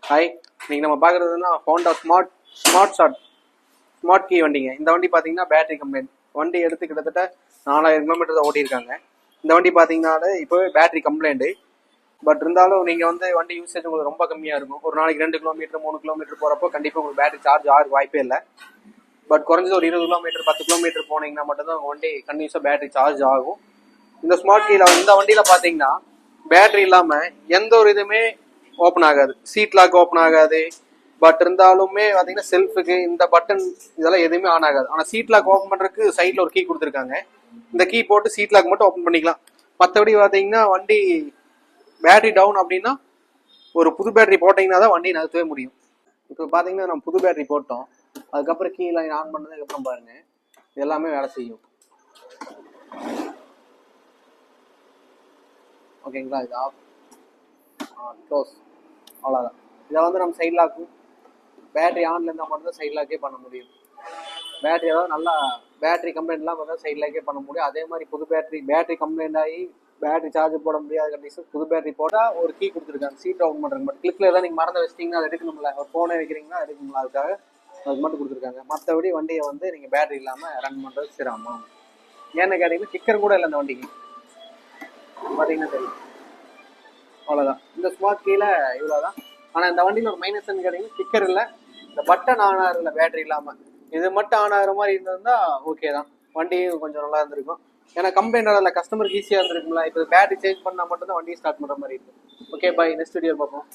Hi, இன்னைக்கு நம்ம பார்க்குறதுனா Honda smart key வண்டிங்க. இந்த வண்டி பார்த்தீங்கன்னா பேட்டரி கம்ப்ளைண்ட். வண்டி எடுத்து கிட்டத்தட்ட 4000 கிலோமீட்டர் தான் ஓட்டியிருக்காங்க. இந்த வண்டி பார்த்தீங்கன்னாலே இப்போவே பேட்டரி கம்ப்ளைண்ட்டு. பட் இருந்தாலும் நீங்கள் வந்து வண்டி யூசேஜ் உங்களுக்கு ரொம்ப கம்மியாக இருக்கும். ஒரு நாளைக்கு 2 கிலோமீட்டர் 3 கிலோமீட்டர் போகிறப்போ கண்டிப்பாக உங்களுக்கு பேட்டரி சார்ஜ் ஆக வாய்ப்பே இல்லை. பட் குறைஞ்சது ஒரு 20 கிலோமீட்டர் 10 கிலோமீட்டர் போனீங்கன்னா மட்டும்தான் உங்கள் வண்டி கண்டிப்பாக பேட்டரி சார்ஜ் ஆகும். இந்த ஸ்மார்ட் கீழ இந்த வண்டியில் பார்த்தீங்கன்னா பேட்டரி இல்லாமல் எந்த ஒரு இதுவுமே ஓப்பன் ஆகாது. சீட் லாக் ஓப்பன் ஆகாது. பட் இருந்தாலுமே பார்த்தீங்கன்னா செல்ஃபுக்கு இந்த பட்டன் இதெல்லாம் எதுவுமே ஆன் ஆகாது. ஆனால் சீட் லாக் ஓப்பன் பண்ணுறதுக்கு சைடில் ஒரு கீ கொடுத்துருக்காங்க. இந்த கீ போட்டு சீட் லாக் மட்டும் ஓப்பன் பண்ணிக்கலாம். மற்றபடி பார்த்தீங்கன்னா வண்டி பேட்டரி டவுன் அப்படின்னா ஒரு புது பேட்டரி போட்டிங்கன்னா தான் வண்டி நகர்த்தவே முடியும். இப்போ பார்த்தீங்கன்னா நம்ம புது பேட்டரி போட்டோம். அதுக்கப்புறம் கீழே ஆன் பண்ணதுக்கப்புறம் பாருங்கள் எல்லாமே வேலை செய்யும். ஓகேங்களா, இது ஆஃப் க்ளோஸ், அவ்வளோதான். இதை வந்து நம்ம சைட் லாக்கும் பேட்டரி ஆன்ல இருந்தால் மட்டும் தான் சைட் லாக்கே பண்ண முடியும். பேட்டரி ஏதாவது நல்லா பேட்டரி கம்ப்ளைண்ட்லாம் பார்த்தா சைட் லாக்கே பண்ண முடியும். அதே மாதிரி புது பேட்டரி கம்ப்ளைண்ட் ஆகி பேட்டரி சார்ஜ் போட முடியாத கண்டிஷன் புது பேட்டரி போட்டால் ஒரு கீ கொடுத்துருக்காங்க சீட் அவுட் பண்ணுறாங்க. பட் கிளிக்கில் ஏதாவது நீங்கள் மறந்து வச்சிட்டிங்கன்னா அதை எடுக்கணும்ல, ஒரு ஃபோனை வைக்கிறீங்கன்னா எடுக்கணும்ல, அதுக்காக அதுக்கு மட்டும் கொடுத்துருக்காங்க. மற்றபடி வண்டியை வந்து நீங்கள் பேட்டரி இல்லாமல் ரன் பண்ணுறது சிரமம். ஏன்னு கேட்டிங்கன்னா கிக்கர் கூட இல்லை இந்த வண்டிக்கு, பார்த்தீங்கன்னா தெரியும். அவ்வளோதான். இந்த ஸ்மார்ட் கீழே இவ்வளோதான். ஆனால் இந்த வண்டியில் ஒரு மைனஸ்ன்னு கேட்டிங்கன்னா ஸ்டிக்கர் இல்லை, இந்த பட்டன் ஆன் ஆகுறதுல பேட்டரி இல்லாமல் இது மட்டும் ஆன் ஆகிற மாதிரி இருந்திருந்தா ஓகே தான், வண்டியும் கொஞ்சம் நல்லா இருந்திருக்கும். ஏன்னா கம்ப்ளைண்ட் அதில் கஸ்டமருக்கு ஈஸியாக இருந்திருக்குங்களா. இப்போ பேட்டரி சேஞ்ச் பண்ணால் மட்டும்தான் வண்டியை ஸ்டார்ட் பண்ணுற மாதிரி இருக்கும். ஓகே, பாய், நெக்ஸ்ட் வீடியோ பார்ப்போம்.